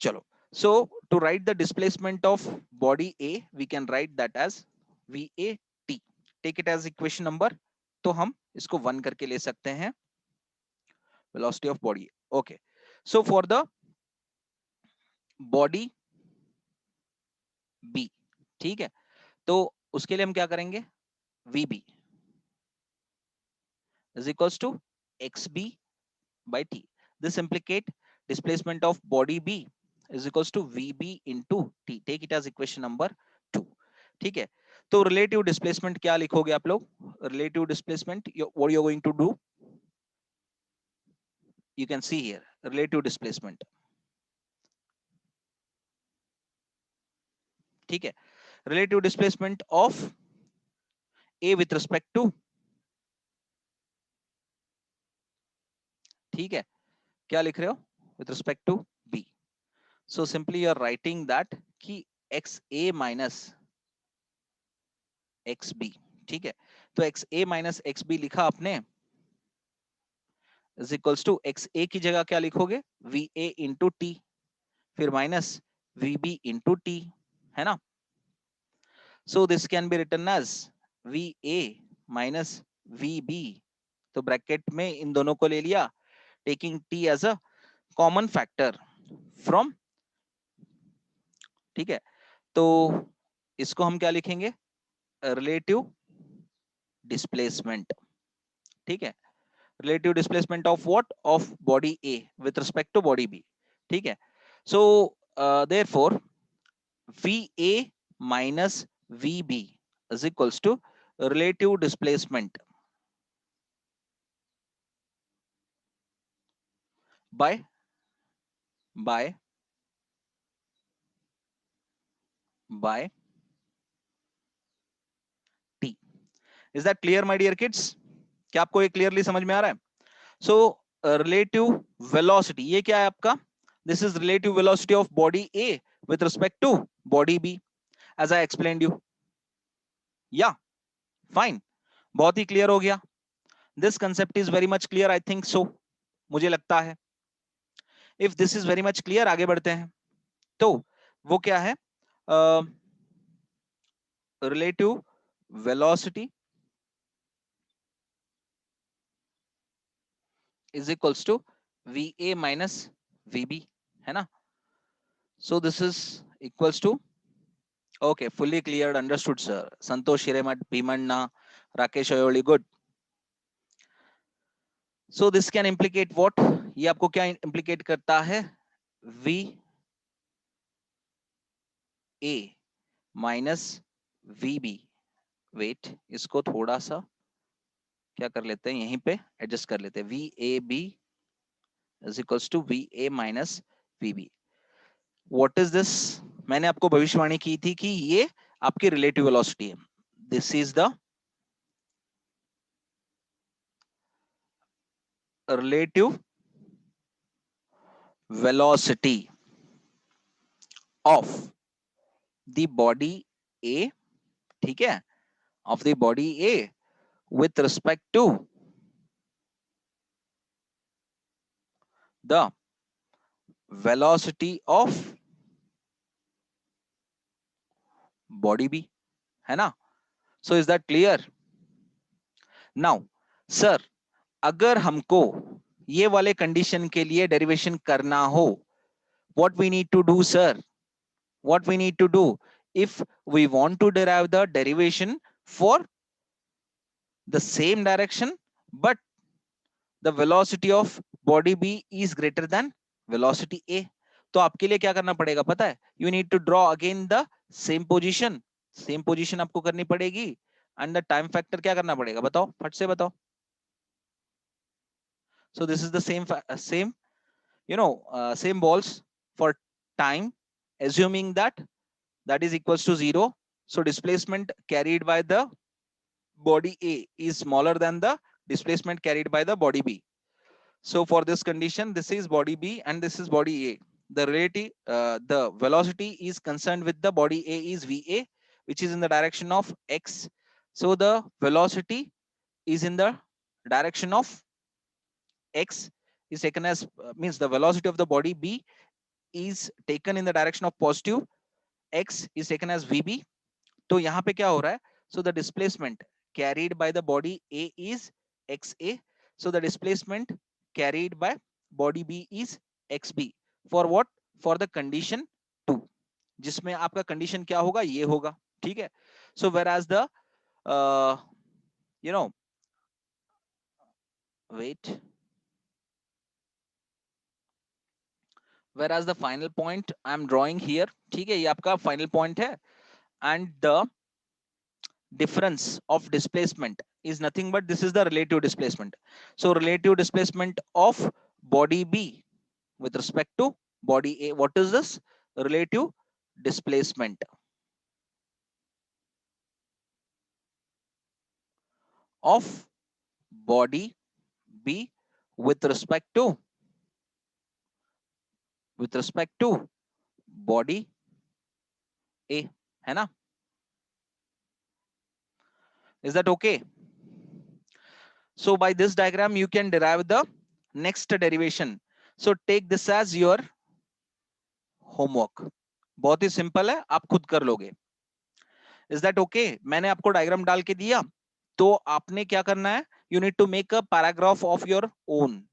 चलो. सो to write the displacement of body A, we can write that as VAT. Take it as equation number. तो हम इसको 1 करके ले सकते हैं, velocity of body. Okay. So for the body B, ठीक है, तो उसके लिए हम क्या करेंगे, VB is equals to XB by T. This implicate displacement of body B is equals to VB into T. Take it as equation number 2. ठीक है, तो relative displacement क्या लिखोगे आप लोग? Relative displacement, what you're going to do, you can see here relative displacement. ठीक है, relative displacement of A with respect to, ठीक है, क्या लिख रहे हो, with respect to B. So simply you are writing that कि XA minus XB, ठीक है, तो XA minus XB लिखा आपने, is equals to XA की जगह क्या लिखोगे, VA into T, फिर minus VB into T, है ना. So this can be written as VA minus VB, तो ब्रैकेट में इन दोनों को ले लिया, taking T as a common factor from, ठीक है, तो इसको हम क्या लिखेंगे, रिलेटिव डिस्प्लेसमेंट. ठीक है, relative displacement of what, of body A with respect to body B. ठीक है, so therefore V A minus V B is equals to relative displacement by T. Is that clear my dear kids? क्या आपको ये clearly समझ में आ रहा है? So relative velocity ये क्या है आपका, this is relative velocity of body A with respect to body B, as I explained you. या फाइन, बहुत ही क्लियर हो गया. This concept is very much clear, I think so, मुझे लगता है. If this is very much clear, आगे बढ़ते हैं. तो वो क्या है, relative velocity is equals to VA minus VB, है ना. So this is equals to, okay, fully cleared, understood sir. Santosh Hiremat, Bhimanna, Rakesh Ayoli, good. So this can implicate what, ये आपको क्या implicate करता है, VA minus VB. वेट, इसको थोड़ा सा क्या कर लेते हैं, यहीं पे एडजस्ट कर लेते हैं. VAB is equals to VA minus VB. What is this, मैंने आपको भविष्यवाणी की थी कि ये आपकी रिलेटिव वेलोसिटी है. This is the relative velocity of the body A, ठीक है, of the body A with respect to the velocity of body B, है ना. So is that clear? Now sir, अगर हमको ये वाले कंडीशन के लिए डेरिवेशन करना हो, what we need to do sir, what we need to do, if we want to derive the derivation for the same direction but the velocity of body b is greater than velocity a, तो आपके लिए क्या करना पड़ेगा पता है, you need to draw again the same position, same position आपको करनी पड़ेगी, and the time factor क्या करना पड़ेगा, बताओ फट से बताओ. So this is the same same balls for time, assuming that is equals to 0. So displacement carried by the body A is smaller than the displacement carried by the body B. So for this condition, this is body B and this is body A. The velocity is concerned with the body A is VA, which is in the direction of X. So the velocity is in the direction of X is taken as means the velocity of the body B is taken in the direction of positive, x is taken as vb. तो यहाँ पे क्या हो रहा है? So the displacement carried by the body A is xa. So the displacement carried by body B is xb. For what? For the condition 2, जिसमें आपका condition क्या होगा? ये होगा. ठीक है. So whereas the you know wait whereas the final point I am drawing here, ठीक है, ये आपका final point है, and the difference of displacement is nothing but this is the relative displacement. So relative displacement of body B with respect to body A. What is this? Relative displacement of body B with respect to body A, है ना? Is that okay? So by this diagram you can derive the next derivation. So take this as your homework. बहुत ही simple है, आप खुद कर लोगे. Is that okay? मैंने आपको डायग्राम डाल के दिया, तो आपने क्या करना है? You need to make a paragraph of your own.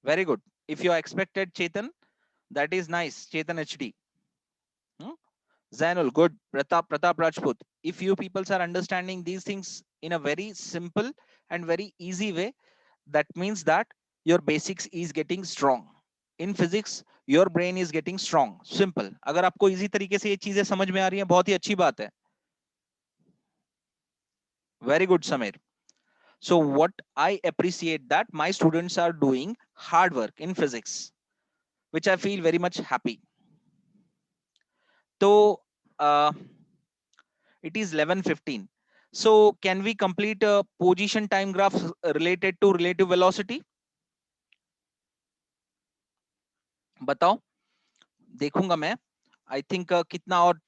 Very good. If you are expected Chetan, that is nice. Chetan HD. Zainul, good. Pratap Rajput. If you people are understanding these things in a very simple and very easy way, that means that your basics is getting strong. In physics, your brain is getting strong. Simple. अगर आपको easy तरीके से ये चीजें समझ में आ रही हैं, बहुत ही अच्छी बात है. Very good, Samir. So what I appreciate that my students are doing hard work in physics, which I feel very much happy. So it is 11:15. So can we complete a position time graph related to relative velocity? बताओ, देखूंगा मैं. I think कितना और.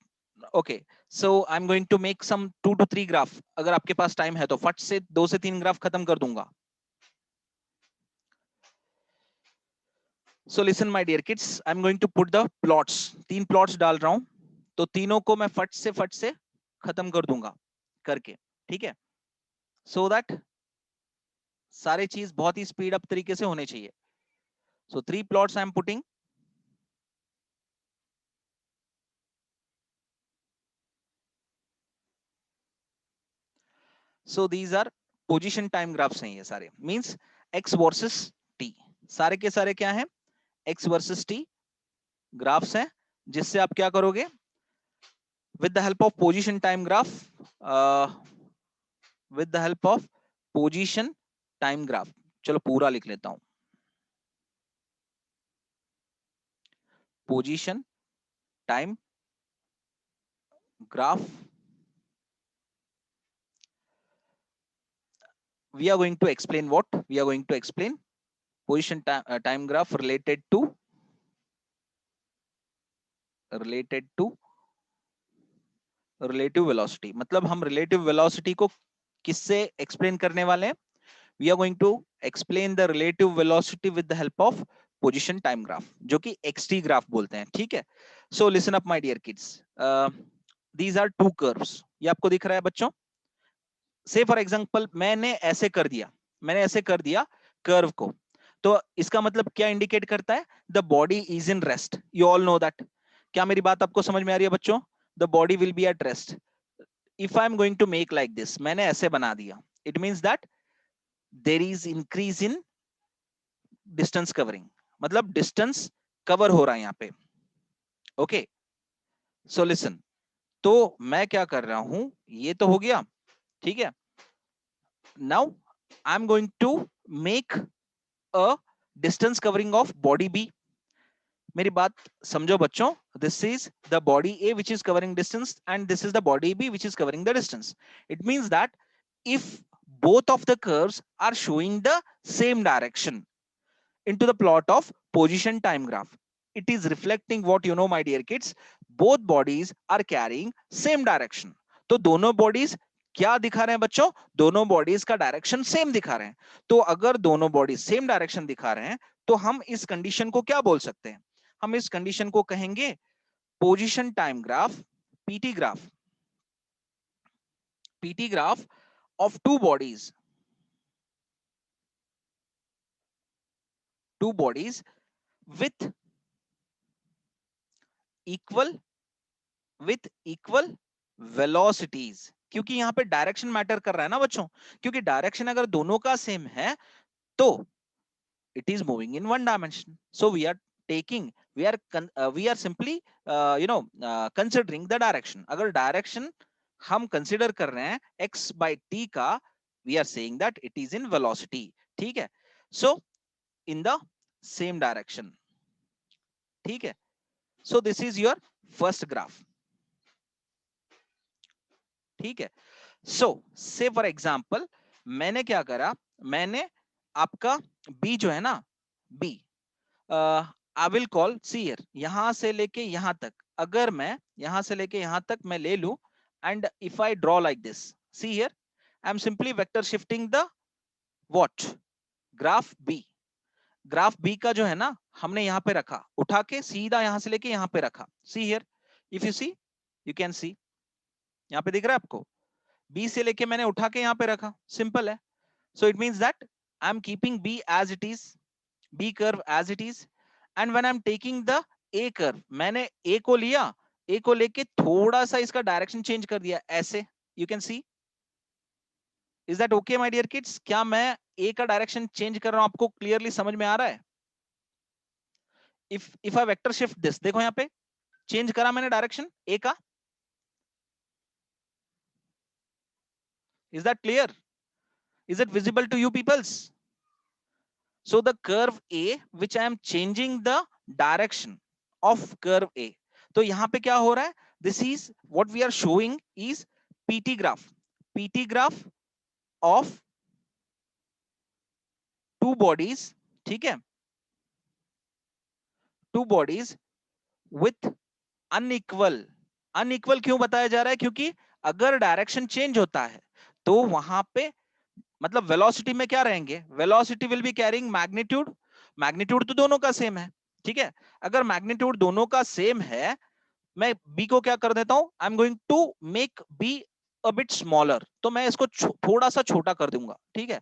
Okay, so I'm going to make some 2 to 3 graph. अगर आपके पास time है तो फट से 2 से 3 ग्राफ खत्म कर दूंगा. So listen my dear kids, I'm going to put the plots. 3 plots डाल रहा हूं, तो तीनों को मैं फट से खत्म कर दूंगा करके. ठीक है, so that सारे चीज बहुत ही स्पीड अप तरीके से होने चाहिए. So 3 plots I'm putting. So these are position time graphs हैं ये सारे. Means x versus t. सारे के सारे क्या हैं? x versus t graphs हैं, जिससे आप क्या करोगे? With the help of position time graph, with the help of position time graph. चलो पूरा लिख लेता हूं. Position time graph. We are going to explain what? We are going to explain position time graph related to relative velocity. मतलब हम relative velocity को किससे explain करने वाले हैं? We are going to explain the relative velocity with the help of position time graph, जो कि xt graph बोलते हैं. ठीक है, so listen up my dear kids. These are 2 curves. ये आपको दिख रहा है बच्चों? Say for example मैंने ऐसे कर दिया कर्व को, तो इसका मतलब क्या इंडिकेट करता है? The body is in rest. You all know that. क्या मेरी बात आपको समझ में आ रही है बच्चों? The body will be at rest. If I am going to make like this, मैंने ऐसे बना दिया, it means that there is increase in distance covering. मतलब डिस्टेंस कवर हो रहा है यहाँ पे. Okay, so listen. तो मैं क्या कर रहा हूं, ये तो हो गया. ठीक है, now I'm going to make a distance covering of body B. मेरी बात समझो बच्चों. This is the body A which is covering distance and this is the body B which is covering the distance. It means that if both of the curves are showing the same direction into the plot of position time graph, it is reflecting what you know my dear kids, both bodies are carrying same direction. तो दोनों bodies क्या दिखा रहे हैं बच्चों? दोनों bodies का direction same दिखा रहे हैं। तो अगर दोनों बॉडीज सेम डायरेक्शन दिखा रहे हैं तो हम इस कंडीशन को क्या बोल सकते हैं? हम इस कंडीशन को कहेंगे position time graph, PT graph, PT graph of two bodies with equal velocities। क्योंकि यहां पे डायरेक्शन मैटर कर रहा है ना बच्चों, क्योंकि डायरेक्शन अगर दोनों का सेम है तो it is moving in one dimension, so we are taking we are simply considering the direction। अगर डायरेक्शन हम कंसिडर कर रहे हैं x by t का, we are saying that it is in velocity। ठीक है, so in the same direction। ठीक है, so this is your first graph। ठीक है, so say for example मैंने क्या करा, मैंने आपका b जो है ना, b I will call see here, यहां से लेके यहां तक, अगर मैं यहां से लेके यहां तक मैं ले लूं and if I draw like this, see here I am simply vector shifting the what, graph B. Graph B का जो है ना हमने यहां पे रखा, उठा के सीधा यहां से लेके यहां पे रखा। See here, if you see, you can see, यहां पे दिख रहा है आपको, बी से लेके मैंने उठा के यहां पे रखा, सिंपल है। So it means that I am keeping B as it is, B curve as it is, and when I'm taking the A curve, मैंने A को लिया, A को लेके थोड़ा सा इसका डायरेक्शन चेंज कर दिया ऐसे, you can see, is that okay my dear kids? क्या मैं A का डायरेक्शन चेंज कर रहा हूं, आपको क्लियरली समझ में आ रहा है? if I vector shift this, देखो यहाँ पे चेंज करा मैंने डायरेक्शन A का, is that clear? Is it visible to you peoples? So the curve A which I am changing the direction of curve A, तो यहां पे क्या हो रहा है, this is what we are showing is PT graph, PT graph of two bodies। ठीक है, two bodies with unequal, unequal क्यों बताया जा रहा है, क्योंकि अगर डायरेक्शन चेंज होता है तो वहां पे मतलब वेलोसिटी में क्या रहेंगे, velocity will be carrying magnitude, magnitude तो दोनों का सेम है। ठीक है, अगर मैग्नीट्यूड दोनों का सेम है, मैं बी को क्या कर देता हूं, I am going to make B a bit smaller, तो मैं इसको थोड़ा सा छोटा कर दूंगा। ठीक है,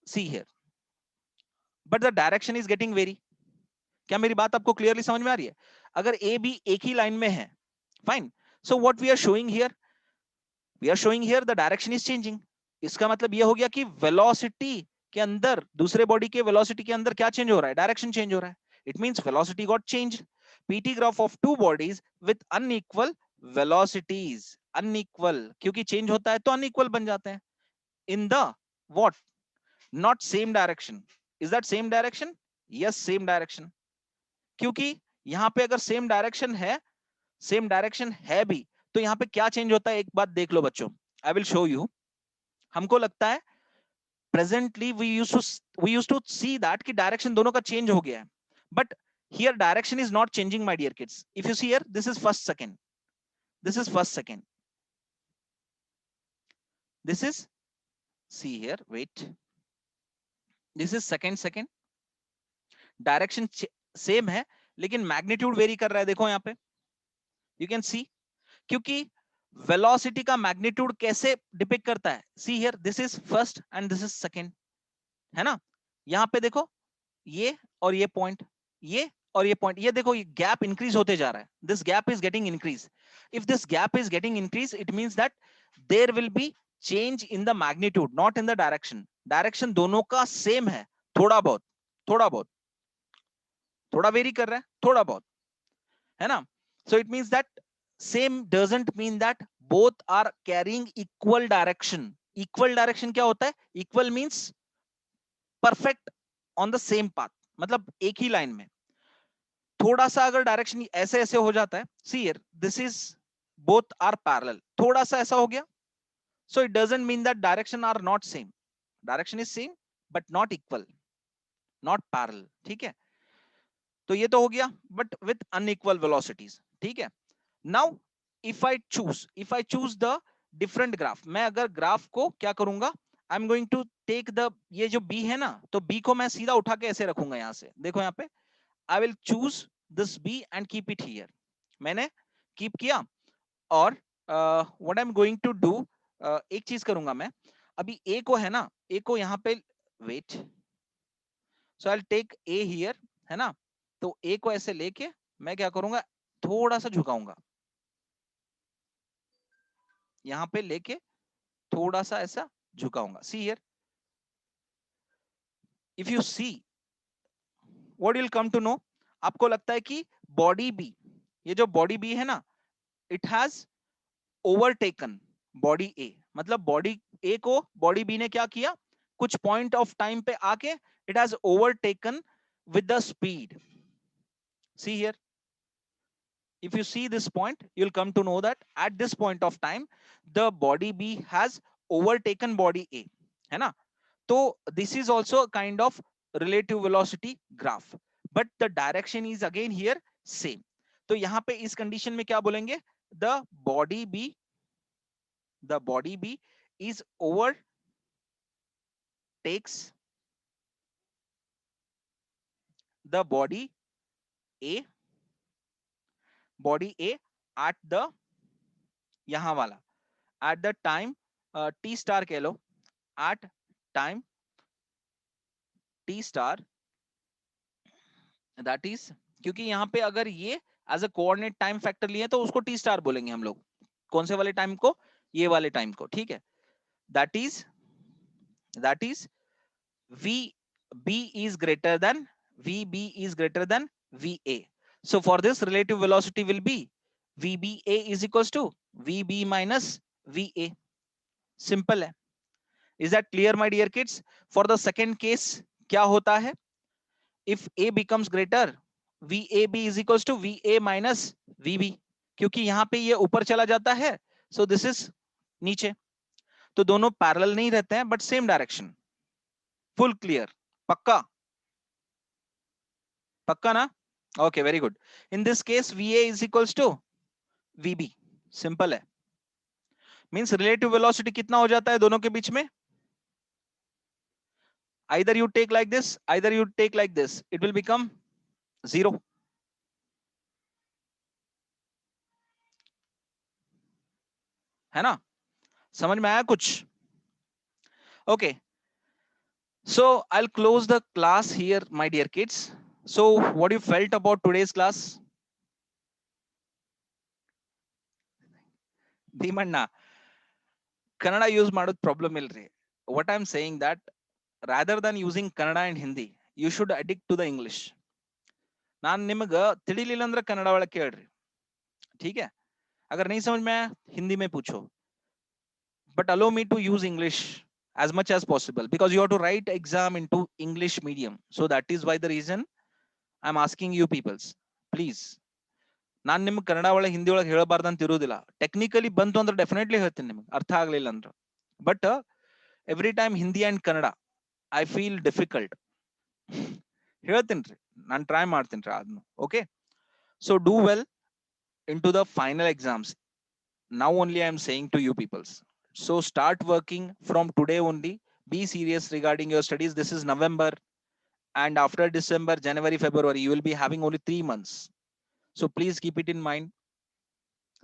see here, but the direction is getting very. क्या मेरी बात आपको क्लियरली समझ में आ रही है? अगर ए बी एक ही लाइन में है, fine, so what we are showing here, we are showing here the direction is changing. इसका मतलब यह हो गया कि वेलोसिटी के अंदर, दूसरे बॉडी के वेलोसिटी के अंदर क्या चेंज हो रहा है, डायरेक्शन चेंज हो रहा है। It means velocity got changed. PT graph of two bodies with unequal velocities, unequal क्योंकि चेंज होता है तो अनइक्वल बन जाते हैं, in the what, not same direction. Is that same direction? Yes, same direction. क्योंकि यहां पे अगर सेम डायरेक्शन है, सेम डायरेक्शन है भी, तो यहां पे क्या चेंज होता है, एक बात देख लो बच्चों, आई विल शो यू। हमको लगता है presently we used to see that कि डायरेक्शन दोनों का चेंज हो गया है, but here direction is not changing my dear kids. If you see here, this is first second, this is first second, this is, see here, wait, this is second second, direction same है लेकिन magnitude very कर रहा है, देखो यहाँ पे, you can सी, क्योंकि velocity का मैग्नीट्यूड कैसे डिपिक्ट करता है, सी here, this is first and this is second, है ना? यहां पे देखो, ये और ये पॉइंट, ये और ये पॉइंट, ये देखो, ये गैप इंक्रीज होते जा रहा है, this gap is getting increase. If this gap is getting increase, it means that there will be change in the magnitude, not in the direction. Direction दोनों का सेम है, थोड़ा बहुत, थोड़ा बहुत, थोड़ा वेरी कर रहा है, थोड़ा बहुत, है ना? सो it means that same doesn't mean that both are carrying equal direction। equal direction क्या होता है? equal means perfect on the same path, मतलब एक ही लाइन में। थोड़ा सा अगर डायरेक्शन ऐसे ऐसे हो जाता है, see here, this is both are parallel, थोड़ा सा ऐसा हो गया, so it doesn't mean that direction are not same, direction is same but not equal, not parallel। ठीक है, तो ये तो हो गया, but with unequal velocities। ठीक है, now if I choose the different graph, मैं अगर ग्राफ को क्या करूंगा, I am going to take the, ये जो बी है ना, तो बी को मैं सीधा उठा के ऐसे रखूंगा यहां से, देखो यहाँ पे, I will choose this B and keep it here, मैंने कीप किया, और what I am going to do, एक चीज करूंगा मैं, अभी ए को है ना, ए को यहाँ पे, wait, so I will take A here, है ना, तो ए को ऐसे लेके मैं क्या करूंगा, थोड़ा सा झुकाऊंगा, यहां पे लेके थोड़ा सा ऐसा झुकाऊंगा, see here, if you see what will come to know, आपको लगता है कि बॉडी बी, ये जो बॉडी बी है ना, इट हैज ओवरटेकन बॉडी ए, मतलब बॉडी ए को बॉडी बी ने क्या किया, कुछ पॉइंट ऑफ टाइम पे आके it has overtaken with the speed, see here, if you see this point you'll come to know that at this point of time the body B has overtaken body A, है ना, तो this is also a kind of relative velocity graph, but the direction is again here same, तो यहां पे इस condition में क्या बोलेंगे, the body B, the body B is overtakes the body A, body A at the, यहां वाला, at the time t star कह लो, at time t star, that is, क्योंकि यहाँ पे अगर ये as a coordinate time factor लिए तो उसको टी स्टार बोलेंगे हम लोग, कौन से वाले टाइम को, ये वाले टाइम को, ठीक है, that is, that is we B is greater than, v B is greater than v A, so for this relative velocity will be v B A is equals to v B minus v A, simple है, is that clear my dear kids. For the second case क्या होता है, if a becomes greater vab is equals to va minus vb, क्योंकि यहां पे ये ऊपर चला जाता है, so this is नीचे, तो दोनों पैरेलल नहीं रहते हैं but same direction, full clear, पक्का, पक्का ना, okay very good, in this case va is equals to vb, simple है, मींस रिलेटिव वेलोसिटी कितना हो जाता है दोनों के बीच में, either you take like this, either you take like this, it will become zero, है ना, समझ में आया कुछ, okay, so I'll close the class here my dear kids, so what you felt about today's class, Bhimanna Kannada use ಮಾಡೋದು problem ಇಲ್ರಿ, what I'm saying that rather than using kannada and hindi you should addict to the english, ನಾನ್ ನಿಮಗ ತಿಳಿಲಿಲ್ಲ ಅಂದ್ರೆ ಕನ್ನಡ ಒಳಗೆ ಕೇಳ್ರಿ, ठीक है, अगर नहीं समझ में आया हिंदी में पूछो, but allow me to use english as much as possible because you have to write exam into english medium, so that is why the reason I'm asking you peoples, please, ನಾನ್ ನಿಮ್ಗೆ ಕನ್ನಡ ಒಳಗೆ ಹಿಂದಿ ಒಳಗೆ ಹೇಳಬಾರ್ದಂತ ಇರುವುದಿಲ್ಲ, ಟೆಕ್ನಿಕಲಿ ಬಂತು ಅಂದ್ರೆ definitely ಹೇಳ್ತೀನಿ ನಿಮ್ಗೆ, ಅರ್ಥ ಆಗ್ಲಿಲ್ಲ ಅಂದ್ರೆ, but every time Hindi and Kannada I feel difficult, ಹೇಳ್ತೀನಿ, ನಾನು ಟ್ರೈ ಮಾಡ್ತೀನಿ ಅದನ್ನು, okay, so do well into the final exams, now only I am saying to you peoples, so start working from today only, be serious regarding your studies, this is November and after December, January, February you will be having only 3 months, so please keep it in mind.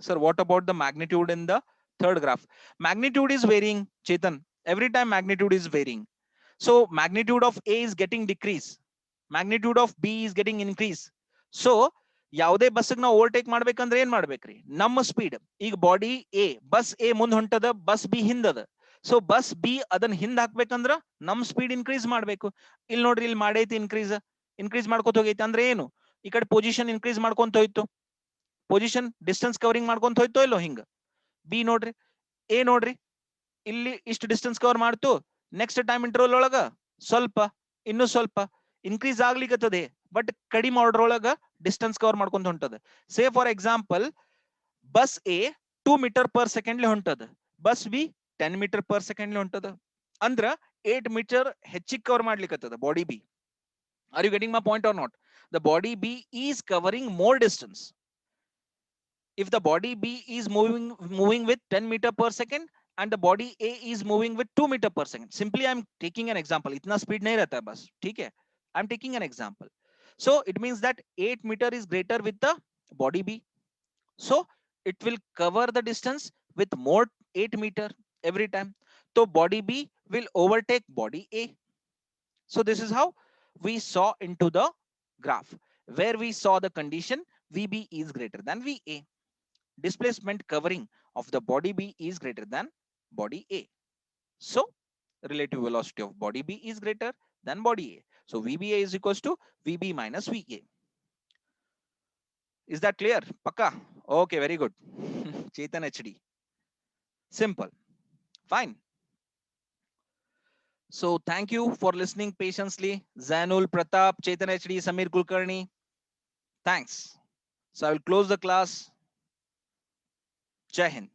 Sir, what about the magnitude in the third graph? Magnitude is varying, Chetan, every time magnitude is varying, so magnitude of A is getting decrease, magnitude of B is getting increase, so ಯಾವುದೇ bus ನಾವು overtake ಮಾಡ್ಬೇಕಂದ್ರೆ ಏನ್ ಮಾಡ್ಬೇಕ್ರಿ, ನಮ್ಮ speed, ಈಗ body A, bus A ಮುಂದ್ ಹೊಂಟದ, bus B ಹಿಂದದ, ಸೊ ಬಸ್ ಬಿ ಅದನ್ನ ಹಿಂದ್ ಹಾಕ್ಬೇಕಂದ್ರ ನಮ್ ಸ್ಪೀಡ್ ಇನ್ಕ್ರೀಸ್ ಮಾಡ್ಬೇಕು, ಇಲ್ಲಿ ನೋಡ್ರಿ ಇಲ್ಲಿ ಮಾಡೈತಿ ಇನ್ಕ್ರೀಸ್, ಇನ್ಕ್ರೀಸ್ ಮಾಡ್ಕೊತ ಹೋಗೈತಿ ಅಂದ್ರೆ ಏನು, ಈ ಕಡೆ ಪೊಸಿಷನ್ ಇನ್ಕ್ರೀಸ್ ಮಾಡ್ಕೊಂತ ಹೋಯ್ತು, ಪೊಸಿಷನ್ ಡಿಸ್ಟೆನ್ಸ್ ಕವರಿಂಗ್ ಮಾಡ್ಕೊಂತ ಹೋಯ್ತೋ ಇಲ್ಲೋ ಹಿಂಗ, ಬಿ ನೋಡ್ರಿ, ಎ ನೋಡ್ರಿ, ಇಲ್ಲಿ ಇಷ್ಟು ಡಿಸ್ಟೆನ್ಸ್ ಕವರ್ ಮಾಡ್ತು, ನೆಕ್ಸ್ಟ್ ಟೈಮ್ ಇಂಟರ್ವಲ್ ಒಳಗ ಸ್ವಲ್ಪ, ಇನ್ನು ಸ್ವಲ್ಪ ಇನ್ಕ್ರೀಸ್ ಆಗ್ಲಿಕ್ಕತ್ತದೆ, ಬಟ್ ಕಡಿಮೆ ಆರ್ಡರ್ ಒಳಗ ಡಿಸ್ಟೆನ್ಸ್ ಕವರ್ ಮಾಡ್ಕೊಂತ ಹೊಂಟದ, say for example bus A 2 metre per second ಹೊಂಟದ, bus B 10 metre per second ಹೊಂಟದ, ಅಂದ್ರ 8 ಮೀಟರ್ ಹೆಚ್ಚಿಗೆ ಕವರ್ ಮಾಡ್ಲಿಕ್ಕತ್ತದ body B, are you getting my point or not, the body B is covering more distance, if the body B is moving with 10 meter per second and the body A is moving with 2 meter per second. Simply I'm taking an example. इतना speed नहीं रहता है बस, ठीक है? I'm taking an example. So it means that 8 meter is greater with the body B. So it will cover the distance with more 8 meter every time. So body B will overtake body A. So this is how we saw into the graph where we saw the condition VB is greater than VA. Displacement covering of the body B is greater than body A. So relative velocity of body B is greater than body A. So VBA is equals to VB minus VA. Is that clear? Pakka? Okay, very good. Chetan HD. Simple. Fine. So thank you for listening patiently. Zainul, Pratap, Chetan HD, Samir Kulkarni. Thanks. So I will close the class. Jai Hind.